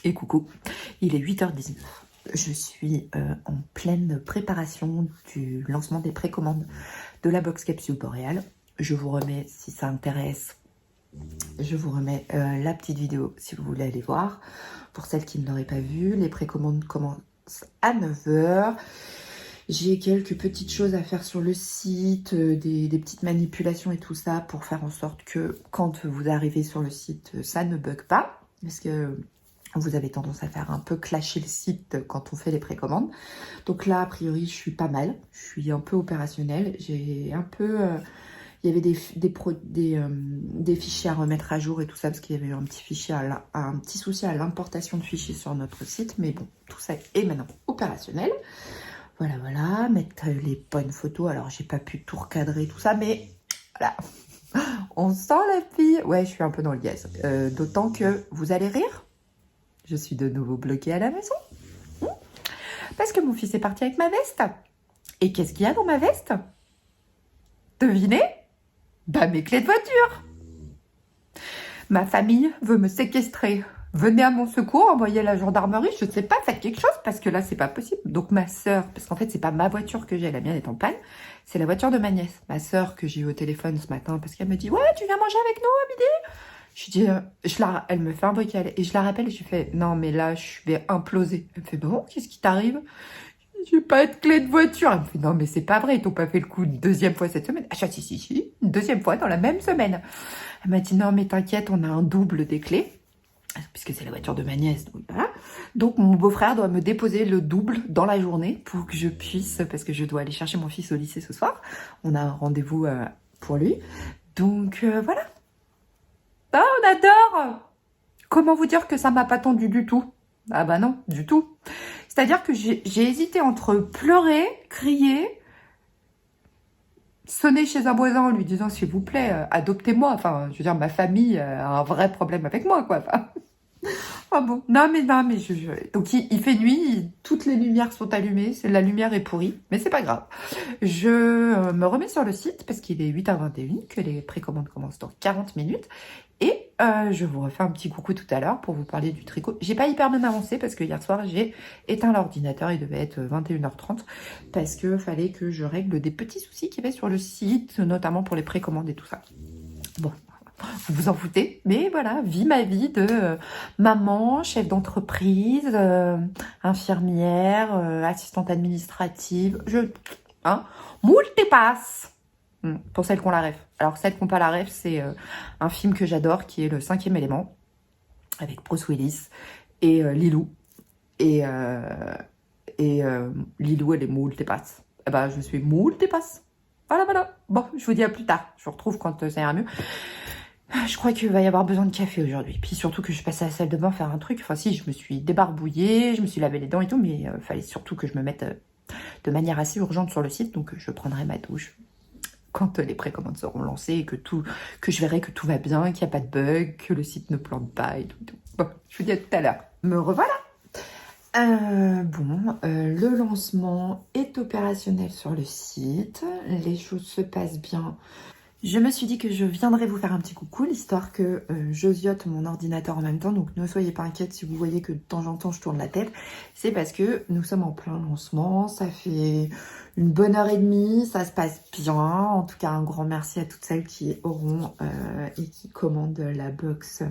Et coucou, il est 8h19. Je suis en pleine préparation du lancement des précommandes de la box capsule boréale. Je vous remets, si ça intéresse, je vous remets la petite vidéo si vous voulez aller voir. Pour celles qui ne l'auraient pas vu, les précommandes commencent à 9h. J'ai quelques petites choses à faire sur le site, des petites manipulations et tout ça pour faire en sorte que quand vous arrivez sur le site, ça ne bug pas. Parce que vous avez tendance à faire un peu clasher le site quand on fait les précommandes. Donc là, a priori, je suis pas mal. Je suis un peu opérationnelle. J'ai un peu... il y avait des fichiers à remettre à jour et tout ça, parce qu'il y avait eu un petit souci à l'importation de fichiers sur notre site. Mais bon, tout ça est maintenant opérationnel. Voilà, mettre les bonnes photos. Alors, j'ai pas pu tout recadrer, tout ça, mais voilà. On sent la fille. Ouais, je suis un peu dans le gaz. D'autant que vous allez rire. Je suis de nouveau bloquée à la maison. Parce que mon fils est parti avec ma veste. Et qu'est-ce qu'il y a dans ma veste? Devinez? Bah, mes clés de voiture. Ma famille veut me séquestrer. Venez à mon secours, envoyez la gendarmerie, je ne sais pas, faites quelque chose, parce que là, c'est pas possible. Donc ma sœur, parce qu'en fait, c'est pas ma voiture que j'ai, la mienne est en panne, c'est la voiture de ma nièce. Ma sœur que j'ai eu au téléphone ce matin, parce qu'elle me dit, ouais, tu viens manger avec nous à midi? Je dis, elle me fait un brical, et je la rappelle, et je lui fais, non, mais là, je vais imploser. Elle me fait, bon, qu'est-ce qui t'arrive? Je n'ai pas de clé de voiture. Elle me fait, non, mais c'est pas vrai, ils t'ont pas fait le coup une deuxième fois cette semaine. Ah, si, une deuxième fois dans la même semaine. Elle m'a dit, non, mais t'inquiète, on a un double des clés, puisque c'est la voiture de ma nièce. Donc, voilà. Donc mon beau-frère doit me déposer le double dans la journée pour que je puisse, parce que je dois aller chercher mon fils au lycée ce soir. On a un rendez-vous pour lui. Donc voilà. Ah, on adore! Comment vous dire que ça m'a pas tendu du tout? Ah bah non, du tout. C'est-à-dire que j'ai hésité entre pleurer, crier, sonner chez un voisin en lui disant, s'il vous plaît, adoptez-moi. Enfin, je veux dire, ma famille a un vrai problème avec moi, quoi. Enfin, ah bon? Non, mais donc il fait nuit, toutes les lumières sont allumées, la lumière est pourrie, mais c'est pas grave. Je me remets sur le site parce qu'il est 8h21, que les précommandes commencent dans 40 minutes. Et je vous refais un petit coucou tout à l'heure pour vous parler du tricot. J'ai pas hyper bien avancé parce que hier soir, j'ai éteint l'ordinateur, il devait être 21h30, parce que fallait que je règle des petits soucis qu'il y avait sur le site, notamment pour les précommandes et tout ça. Bon, vous vous en foutez, mais voilà, ma vie de maman, chef d'entreprise, infirmière, assistante administrative, multipasse. Pour celles qui ont la ref. Alors, celles qui n'ont pas la ref, c'est un film que j'adore, qui est Le 5e élément, avec Bruce Willis et Lilou. Et Lilou, elle est multipasse. Eh ben, je suis multipasse. Voilà. Bon, je vous dis à plus tard. Je vous retrouve quand ça ira mieux. Je crois qu'il va y avoir besoin de café aujourd'hui. Puis surtout que je passe à la salle de bain faire un truc. Enfin si, je me suis débarbouillée, je me suis lavé les dents et tout, mais fallait surtout que je me mette de manière assez urgente sur le site. Donc je prendrai ma douche quand les précommandes seront lancées et que je verrai que tout va bien, qu'il n'y a pas de bug, que le site ne plante pas et tout. Bon, je vous dis à tout à l'heure. Me revoilà. Le lancement est opérationnel sur le site. Les choses se passent bien. Je me suis dit que je viendrais vous faire un petit coucou, l'histoire que j'osiote mon ordinateur en même temps. Donc ne soyez pas inquiète si vous voyez que de temps en temps je tourne la tête. C'est parce que nous sommes en plein lancement. Ça fait une bonne heure et demie. Ça se passe bien. En tout cas, un grand merci à toutes celles qui auront et qui commandent la box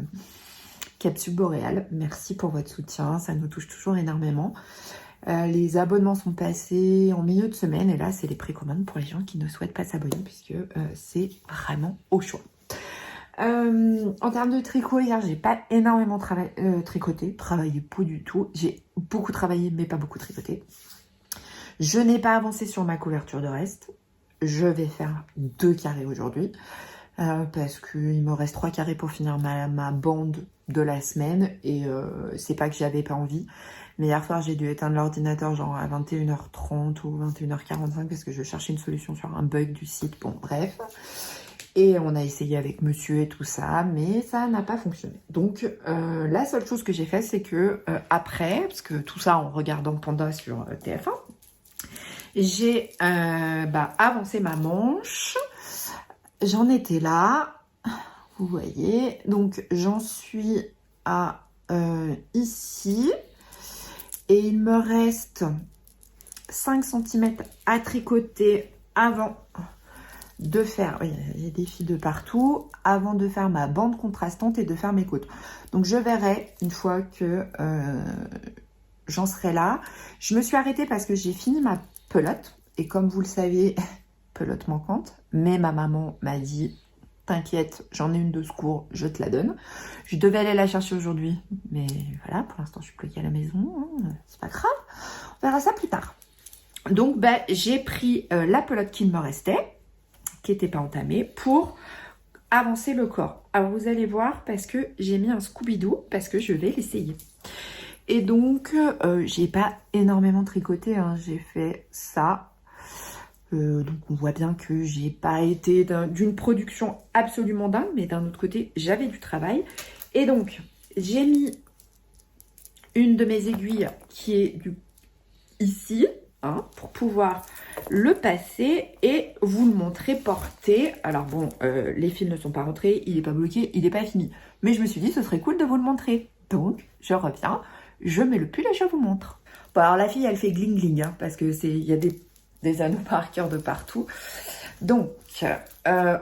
capsule boréale. Merci pour votre soutien. Ça nous touche toujours énormément. Les abonnements sont passés en milieu de semaine et là c'est les précommandes pour les gens qui ne souhaitent pas s'abonner puisque c'est vraiment au choix. En termes de tricot, hier j'ai pas énormément tricoté, travaillé pas du tout. J'ai beaucoup travaillé mais pas beaucoup tricoté. Je n'ai pas avancé sur ma couverture de reste. Je vais faire 2 carrés aujourd'hui parce qu'il me reste 3 carrés pour finir ma bande de la semaine et c'est pas que j'avais pas envie. Mais hier soir, j'ai dû éteindre l'ordinateur genre à 21h30 ou 21h45 parce que je cherchais une solution sur un bug du site. Bon, bref. Et on a essayé avec monsieur et tout ça, mais ça n'a pas fonctionné. Donc, la seule chose que j'ai fait, c'est que après, parce que tout ça en regardant Panda sur TF1, j'ai avancé ma manche. J'en étais là, vous voyez. Donc, j'en suis à ici. Et il me reste 5 cm à tricoter avant de faire, oui, il y a des fils de partout, avant de faire ma bande contrastante et de faire mes côtes. Donc je verrai une fois que j'en serai là. Je me suis arrêtée parce que j'ai fini ma pelote. Et comme vous le savez, pelote manquante. Mais ma maman m'a dit, t'inquiète, j'en ai une de secours, je te la donne. Je devais aller la chercher aujourd'hui. Mais voilà, pour l'instant, je suis bloquée à la maison. Hein, c'est pas grave. On verra ça plus tard. Donc, bah, j'ai pris la pelote qu'il me restait, qui n'était pas entamée, pour avancer le corps. Alors, vous allez voir, parce que j'ai mis un Scooby-Doo, parce que je vais l'essayer. Et donc, j'ai pas énormément tricoté, hein. J'ai fait ça. Donc, on voit bien que j'ai pas été d'une production absolument dingue, mais d'un autre côté, j'avais du travail. Et donc, j'ai mis une de mes aiguilles qui est ici, hein, pour pouvoir le passer et vous le montrer porté. Alors bon, les fils ne sont pas rentrés, il n'est pas bloqué, il n'est pas fini. Mais je me suis dit, ce serait cool de vous le montrer. Donc, je reviens, je mets le pull et je vous montre. Bon, alors la fille, elle fait gling gling, hein, parce que il y a des anneaux par cœur de partout. Donc,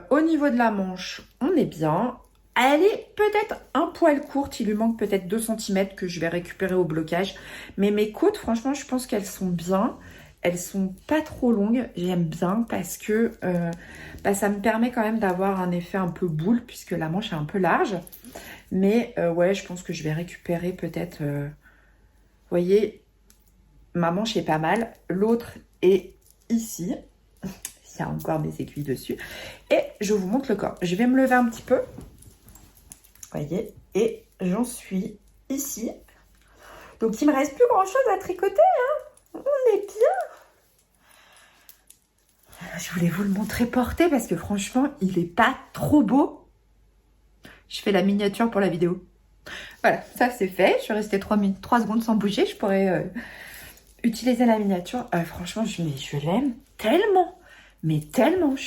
au niveau de la manche, on est bien. Elle est peut-être un poil courte, il lui manque peut-être 2 cm que je vais récupérer au blocage. Mais mes côtes, franchement, je pense qu'elles sont bien. Elles sont pas trop longues, j'aime bien parce que bah, ça me permet quand même d'avoir un effet un peu boule puisque la manche est un peu large. Mais ouais, je pense que je vais récupérer peut-être... vous voyez, ma manche est pas mal. L'autre est ici. Il y a encore des aiguilles dessus. Et je vous montre le corps. Je vais me lever un petit peu. Voyez, et j'en suis ici. Donc, il me reste plus grand-chose à tricoter. Hein. On est bien. Je voulais vous le montrer porté parce que franchement, il n'est pas trop beau. Je fais la miniature pour la vidéo. Voilà, ça c'est fait. Je suis restée 3 secondes sans bouger. Je pourrais utiliser la miniature. Franchement, je l'aime tellement. Mais tellement, je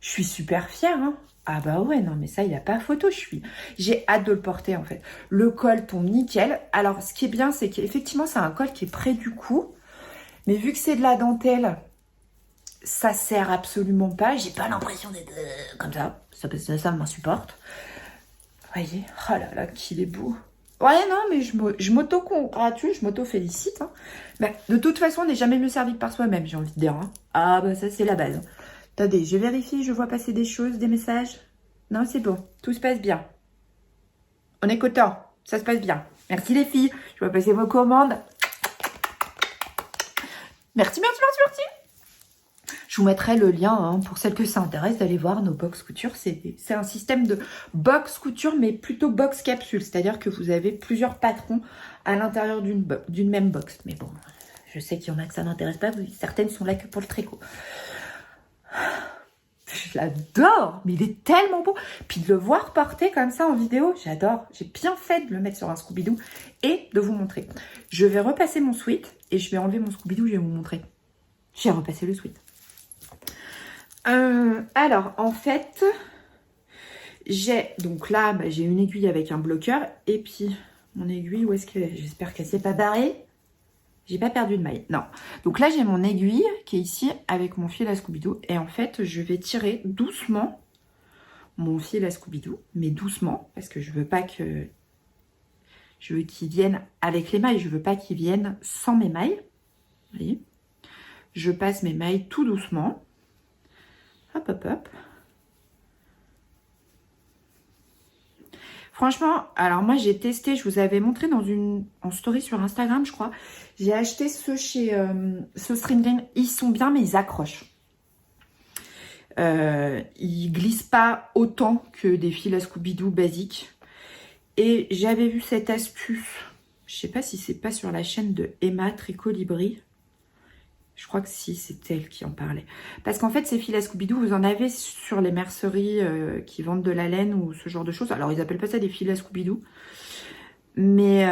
suis super fière. Hein. Ah bah ouais, non mais ça, il n'y a pas photo, j'ai hâte de le porter en fait. Le col tombe nickel. Alors, ce qui est bien, c'est qu'effectivement, c'est un col qui est près du cou. Mais vu que c'est de la dentelle, ça sert absolument pas. J'ai pas l'impression d'être comme ça. Ça m'insupporte. Vous voyez, oh là là, qu'il est beau. Ouais, non, mais je m'auto-congratule, je m'auto-félicite. Hein. Mais de toute façon, on n'est jamais mieux servi que par soi-même, j'ai envie de dire. Hein. Ah bah ça, c'est la base. Attendez, je vérifie, je vois passer des choses, des messages. Non, c'est bon, tout se passe bien. On est content, ça se passe bien. Merci les filles, je vois passer vos commandes. Merci, merci, merci, merci. Je vous mettrai le lien hein, pour celles que ça intéresse d'aller voir nos box couture. C'est un système de box couture, mais plutôt box capsule. C'est-à-dire que vous avez plusieurs patrons à l'intérieur d'une même box. Mais bon, je sais qu'il y en a que ça n'intéresse pas. Certaines sont là que pour le tricot. Je l'adore, mais il est tellement beau. Puis de le voir porter comme ça en vidéo, j'adore. J'ai bien fait de le mettre sur un Scooby-Doo et de vous montrer. Je vais repasser mon sweat et je vais enlever mon Scooby-Doo, je vais vous montrer. J'ai repassé le sweat. Alors, en fait, j'ai donc là, bah, j'ai une aiguille avec un bloqueur. Et puis, mon aiguille, où est-ce qu'elle est? J'espère qu'elle ne s'est pas barrée. J'ai pas perdu de maille, non. Donc là, j'ai mon aiguille qui est ici avec mon fil à Scooby-Doo. Et en fait, je vais tirer doucement mon fil à Scooby-Doo, mais doucement, parce que je veux pas que... Je veux qu'il vienne avec les mailles, je veux pas qu'il vienne sans mes mailles. Vous voyez? Je passe mes mailles tout doucement. Hop, hop, hop. Franchement, alors moi j'ai testé, je vous avais montré en story sur Instagram, je crois. J'ai acheté ceux chez ce String Green. Ils sont bien, mais ils accrochent. Ils glissent pas autant que des fils à Scooby-Doo basiques. Et j'avais vu cette astuce. Je sais pas si c'est pas sur la chaîne de Emma Tricot Libri. Je crois que si, c'est elle qui en parlait. Parce qu'en fait, ces fils à Scooby-Doo, vous en avez sur les merceries qui vendent de la laine ou ce genre de choses. Alors, ils appellent pas ça des fils à Scooby-Doo. Mais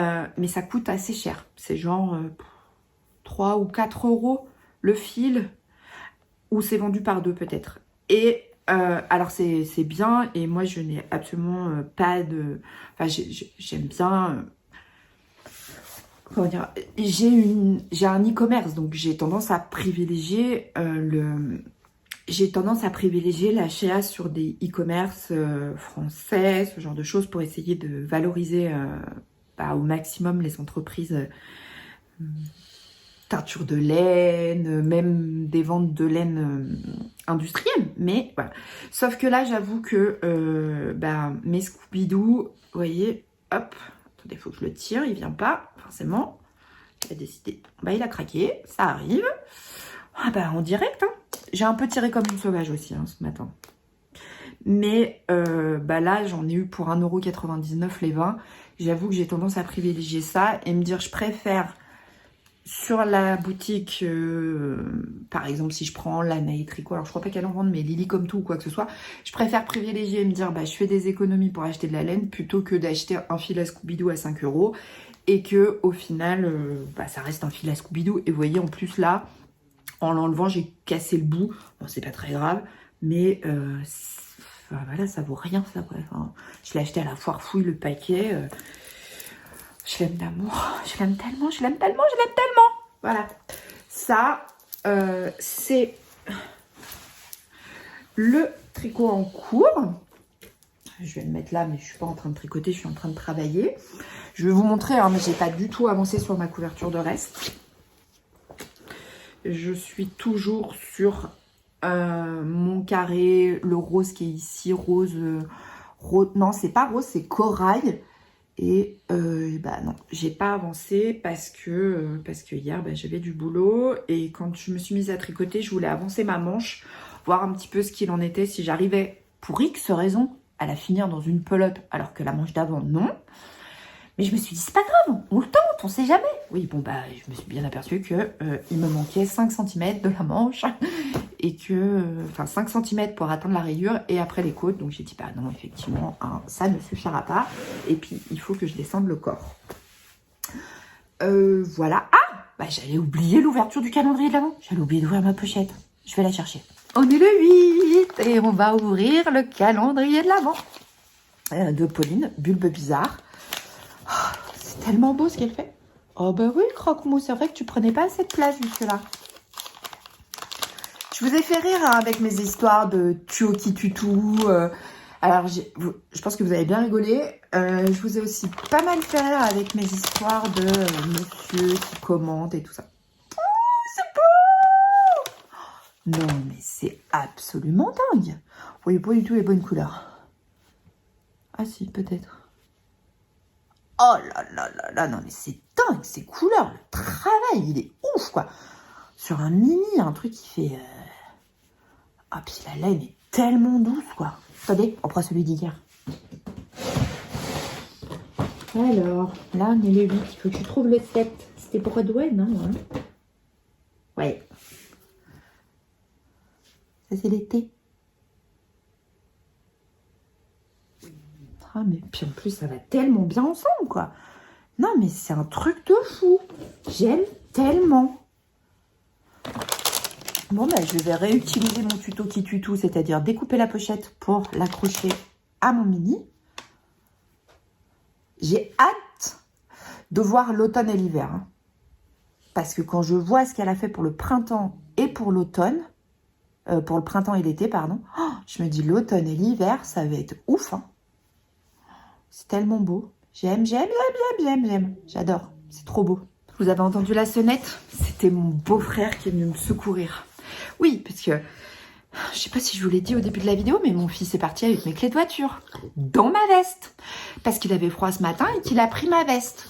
ça coûte assez cher. C'est genre 3 ou 4 € le fil. Ou c'est vendu par 2 peut-être. Et alors c'est bien, et moi je n'ai absolument pas de... Enfin, j'aime bien... comment dire, j'ai un e-commerce, donc j'ai tendance à privilégier l'achat sur des e-commerce français, ce genre de choses, pour essayer de valoriser au maximum les entreprises teinture de laine, même des ventes de laine industrielle. Mais voilà. Sauf que là, j'avoue que mes Scooby-Doo, vous voyez, hop, attendez, il faut que je le tire, il vient pas, forcément. Il a décidé, il a craqué, ça arrive. En direct, hein. J'ai un peu tiré comme une sauvage aussi ce matin. Mais là, j'en ai eu pour 1,99 € les 20. J'avoue que j'ai tendance à privilégier ça et me dire, je préfère sur la boutique, par exemple, si je prends la Naï Tricot, alors je crois pas qu'elle en vende, mais Lily comme tout ou quoi que ce soit, je préfère privilégier et me dire, je fais des économies pour acheter de la laine plutôt que d'acheter un fil à Scooby-Doo à 5 € et que au final, ça reste un fil à Scooby-Doo. Et vous voyez, en plus là, en l'enlevant, j'ai cassé le bout. Bon, c'est pas très grave, mais voilà, ça vaut rien, ça. Enfin, je l'ai acheté à la foire fouille, le paquet. Je l'aime d'amour. Je l'aime tellement, je l'aime tellement, je l'aime tellement. Voilà. Ça, c'est le tricot en cours. Je vais le mettre là, mais je suis pas en train de tricoter, je suis en train de travailler. Je vais vous montrer, mais j'ai pas du tout avancé sur ma couverture de reste. Je suis toujours sur mon carré, le rose qui est ici, rose, non, c'est pas rose, c'est corail. Et non, j'ai pas avancé parce que hier, j'avais du boulot. Et quand je me suis mise à tricoter, je voulais avancer ma manche, voir un petit peu ce qu'il en était, si j'arrivais, pour X raison, à la finir dans une pelote, alors que la manche d'avant, non. Mais je me suis dit, c'est pas grave, on le tente, on sait jamais. Oui, je me suis bien aperçue que il me manquait 5 cm de la manche. Et que, 5 cm pour atteindre la rayure et après les côtes. Donc j'ai dit, non, effectivement, ça ne suffira pas. Et puis, il faut que je descende le corps. Voilà. J'allais oublier l'ouverture du calendrier de l'Avent. J'allais oublier d'ouvrir ma pochette. Je vais la chercher. On est le 8 et on va ouvrir le calendrier de l'Avent. De Pauline, Bulbe Bizarre. Oh, c'est tellement beau ce qu'elle fait. Oh oui, Croque-Mou, c'est vrai que tu prenais pas assez de place jusque-là. Je vous ai fait rire avec mes histoires de tuo qui tutou. Alors, je pense que vous avez bien rigolé. Je vous ai aussi pas mal fait rire avec mes histoires de monsieur qui commente et tout ça. Oh, c'est beau! Non, mais c'est absolument dingue. Vous voyez pas du tout les bonnes couleurs. Ah si, peut-être. Oh là là là là, non mais c'est dingue, ces couleurs. Le travail, il est ouf, quoi. Sur un mini, un truc qui fait... Ah, puis la laine est tellement douce, quoi. Attendez, on prend celui d'hier. Alors, là, on est le 8. Il faut que je trouve le 7. C'était pour Edouard, non? Ouais. Ça, c'est l'été. Ah, mais puis en plus, ça va tellement bien ensemble, quoi. Non, mais c'est un truc de fou. J'aime tellement. Bon, je vais réutiliser mon tuto qui tuto, c'est-à-dire découper la pochette pour l'accrocher à mon mini. J'ai hâte de voir l'automne et l'hiver. Parce que quand je vois ce qu'elle a fait pour le printemps et pour l'automne, pour le printemps et l'été, pardon, je me dis l'automne et l'hiver, ça va être ouf. C'est tellement beau. J'aime. J'adore. C'est trop beau. Vous avez entendu la sonnette? C'était mon beau-frère qui est venu me secourir. Oui, parce que, je sais pas si je vous l'ai dit au début de la vidéo, mais mon fils est parti avec mes clés de voiture, dans ma veste, parce qu'il avait froid ce matin et qu'il a pris ma veste.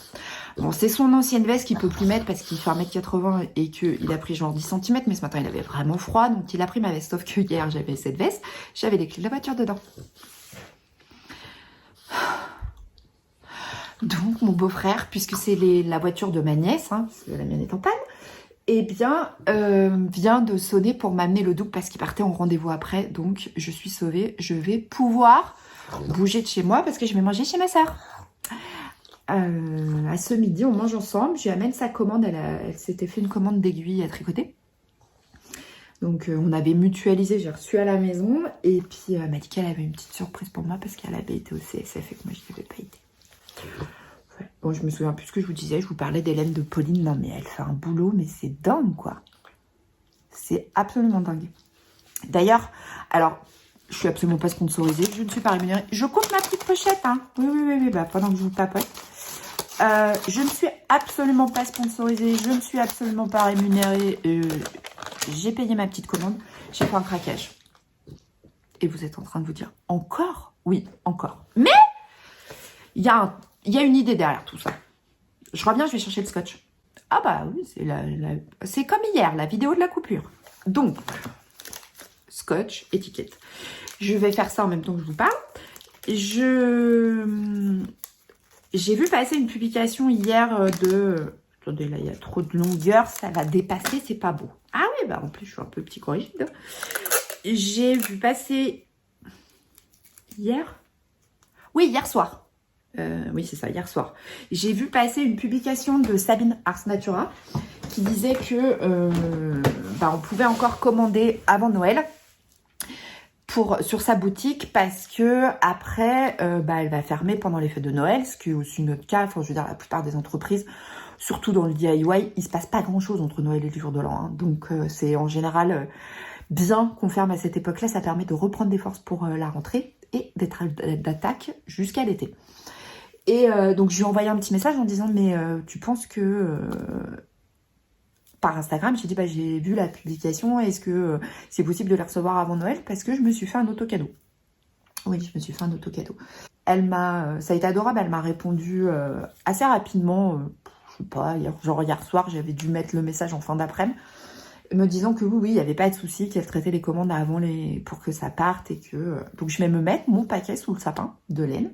Bon, c'est son ancienne veste qu'il peut plus mettre parce qu'il fait 1,80 m et qu'il a pris genre 10 cm, mais ce matin il avait vraiment froid, donc il a pris ma veste. Sauf que hier j'avais cette veste, j'avais les clés de la voiture dedans. Donc mon beau-frère, puisque c'est la voiture de ma nièce, parce que la mienne est en panne, vient de sonner pour m'amener le double parce qu'il partait en rendez-vous après. Donc, je suis sauvée. Je vais pouvoir bouger de chez moi parce que je vais manger chez ma soeur. À ce midi, on mange ensemble. Je lui amène sa commande. Elle s'était fait une commande d'aiguilles à tricoter. Donc on avait mutualisé, j'ai reçu à la maison. Et puis elle m'a dit qu'elle avait une petite surprise pour moi parce qu'elle avait été au CSF et que moi je n'y avais pas été. Ouais. Bon, je me souviens plus ce que je vous disais, je vous parlais d'Hélène de Pauline. Non mais elle fait un boulot, mais c'est dingue quoi. C'est absolument dingue. D'ailleurs, alors, je suis absolument pas sponsorisée, je ne suis pas rémunérée. Je coupe ma petite pochette, hein. Oui, bah, pendant que je vous papote. Je ne suis absolument pas sponsorisée, je ne suis absolument pas rémunérée. J'ai payé ma petite commande, j'ai fait un craquage. Et vous êtes en train de vous dire, encore? Oui, encore. Mais, il y a une idée derrière tout ça. Je reviens, je vais chercher le scotch. Ah bah oui, c'est comme hier, la vidéo de la coupure. Donc, scotch, étiquette. Je vais faire ça en même temps que je vous parle. J'ai vu passer une publication hier de... Attendez, là, il y a trop de longueur, ça va dépasser, c'est pas beau. Ah oui, bah en plus, je suis un peu psychorigide. J'ai vu passer... Hier? Oui, hier soir. Oui, c'est ça, hier soir. J'ai vu passer une publication de Sabine Ars Natura qui disait que on pouvait encore commander avant Noël sur sa boutique parce que après, elle va fermer pendant les fêtes de Noël, ce qui est aussi notre cas. Enfin, je veux dire, la plupart des entreprises, surtout dans le DIY, il se passe pas grand-chose entre Noël et le jour de l'an. Hein. Donc, c'est en général bien qu'on ferme à cette époque-là. Ça permet de reprendre des forces pour la rentrée et d'être d'attaque jusqu'à l'été. Et donc, je lui ai envoyé un petit message en disant, mais tu penses que... par Instagram, j'ai dit, j'ai vu la publication, est-ce que c'est possible de les recevoir avant Noël? Parce que je me suis fait un auto-cadeau. Oui, je me suis fait un auto-cadeau. Ça a été adorable, elle m'a répondu assez rapidement, je sais pas, hier soir, j'avais dû mettre le message en fin d'après-midi, me disant que oui, il n'y avait pas de souci, qu'elle traitait les commandes avant pour que ça parte et que... Donc, je vais me mettre mon paquet sous le sapin de laine.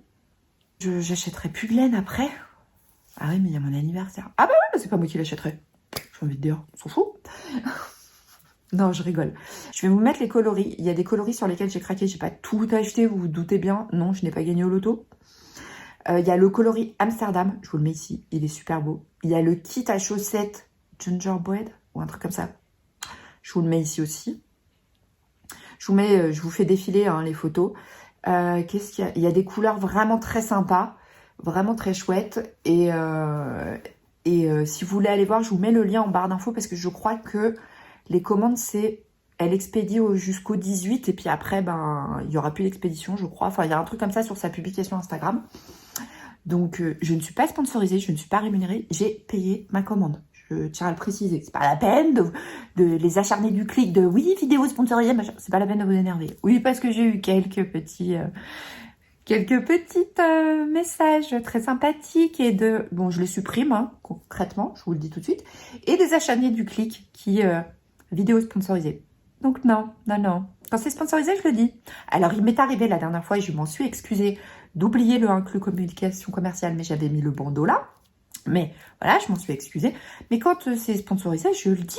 J'achèterai plus de laine après. Ah oui, mais il y a mon anniversaire. Ah bah oui, c'est pas moi qui l'achèterai. J'ai envie de dire, on s'en fout. Non, je rigole. Je vais vous mettre les coloris. Il y a des coloris sur lesquels j'ai craqué. J'ai pas tout acheté, vous vous doutez bien. Non, je n'ai pas gagné au loto. Il y a le coloris Amsterdam. Je vous le mets ici. Il est super beau. Il y a le kit à chaussettes Gingerbread ou un truc comme ça. Je vous le mets ici aussi. Je vous fais défiler les photos. Qu'est-ce qu'il y a? Il y a des couleurs vraiment très sympas. Vraiment très chouettes. Et si vous voulez aller voir, je vous mets le lien en barre d'infos parce que je crois que les commandes, elle expédie jusqu'au 18 et puis après, il n'y aura plus d'expédition, je crois. Enfin, il y a un truc comme ça sur sa publication Instagram. Donc, je ne suis pas sponsorisée, je ne suis pas rémunérée, j'ai payé ma commande. Je tiens à le préciser. C'est pas la peine de les acharner du clic de oui, vidéo sponsorisée, machin. C'est pas la peine de vous énerver. Oui, parce que j'ai eu quelques petits messages très sympathiques et bon, je les supprime concrètement, je vous le dis tout de suite, et des acharnés du clic qui vidéo sponsorisée. Donc non, quand c'est sponsorisé, je le dis. Alors il m'est arrivé la dernière fois et je m'en suis excusée d'oublier le inclus communication commerciale, mais j'avais mis le bandeau là, mais voilà, je m'en suis excusée. Mais quand c'est sponsorisé, je le dis.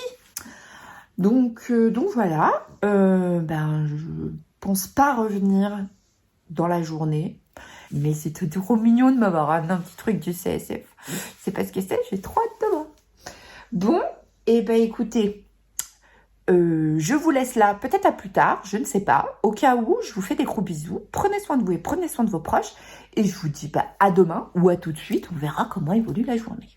Donc voilà, je pense pas revenir dans la journée, mais c'est trop mignon de m'avoir amené un petit truc du CSF. C'est parce que j'ai trop hâte de voir. Bon, et écoutez, je vous laisse là, peut-être à plus tard, je ne sais pas. Au cas où, je vous fais des gros bisous. Prenez soin de vous et prenez soin de vos proches. Et je vous dis à demain ou à tout de suite, on verra comment évolue la journée.